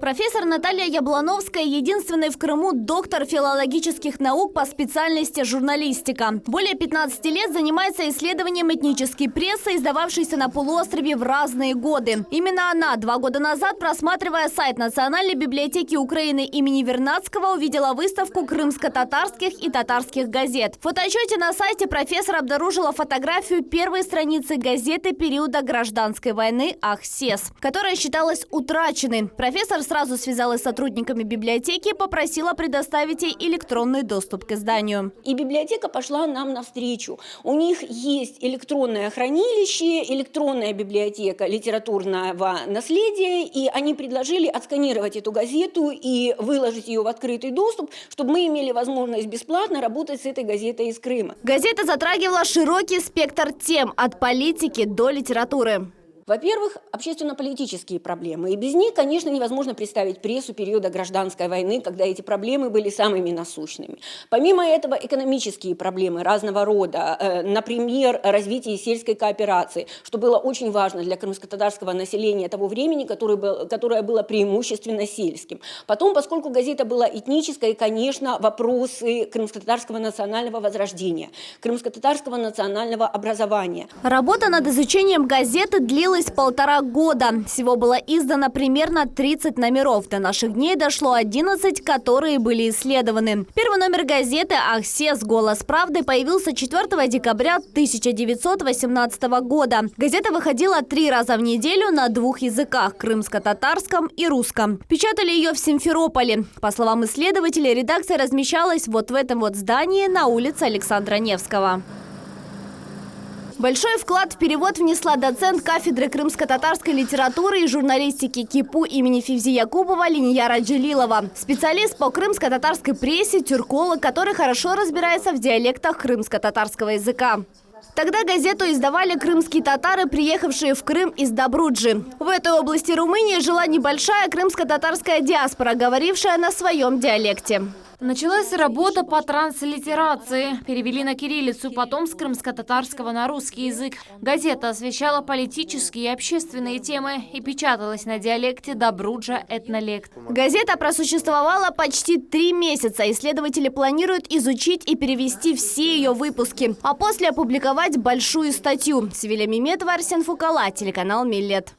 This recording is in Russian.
Профессор Наталья Яблоновская – единственный в Крыму доктор филологических наук по специальности журналистика. Более 15 лет занимается исследованием этнической прессы, издававшейся на полуострове в разные годы. Именно она 2 года назад, просматривая сайт Национальной библиотеки Украины имени Вернадского, увидела выставку крымско-татарских и татарских газет. В фотоотчете на сайте профессор обнаружила фотографию первой страницы газеты периода гражданской войны «Ахсес», которая считалась утраченной. Профессор сразу связалась с сотрудниками библиотеки и попросила предоставить ей электронный доступ к изданию. И библиотека пошла нам навстречу. У них есть электронное хранилище, электронная библиотека литературного наследия, и они предложили отсканировать эту газету и выложить ее в открытый доступ, чтобы мы имели возможность бесплатно работать с этой газетой из Крыма. Газета затрагивала широкий спектр тем – от политики до литературы. Во-первых, общественно-политические проблемы. И без них, конечно, невозможно представить прессу периода гражданской войны, когда эти проблемы были самыми насущными. Помимо этого, экономические проблемы разного рода. Например, развитие сельской кооперации, что было очень важно для крымско-татарского населения того времени, которое было преимущественно сельским. Потом, поскольку газета была этнической, конечно, вопросы крымско-татарского национального возрождения, крымско-татарского национального образования. Работа над изучением газеты длилась 1,5 года. Всего было издано примерно 30 номеров. До наших дней дошло 11, которые были исследованы. Первый номер газеты «Ахсес. Голос правды» появился 4 декабря 1918 года. Газета выходила 3 раза в неделю на 2 языках – крымско-татарском и русском. Печатали ее в Симферополе. По словам исследователей, редакция размещалась вот в этом вот здании на улице Александра Невского. Большой вклад в перевод внесла доцент кафедры крымско-татарской литературы и журналистики КИПУ имени Фивзи Якубова Линияра Джилилова. Специалист по крымско-татарской прессе, тюрколог, который хорошо разбирается в диалектах крымско-татарского языка. Тогда газету издавали крымские татары, приехавшие в Крым из Добруджи. В этой области Румынии жила небольшая крымско-татарская диаспора, говорившая на своем диалекте. Началась работа по транслитерации. Перевели на кириллицу, потом с крымско-татарского на русский язык. Газета освещала политические и общественные темы и печаталась на диалекте Добруджа этнолект. Газета просуществовала почти 3 месяца. Исследователи планируют изучить и перевести все ее выпуски, а после опубликовать большую статью. Севиля Меметова, Арсен Фукала, телеканал Миллет.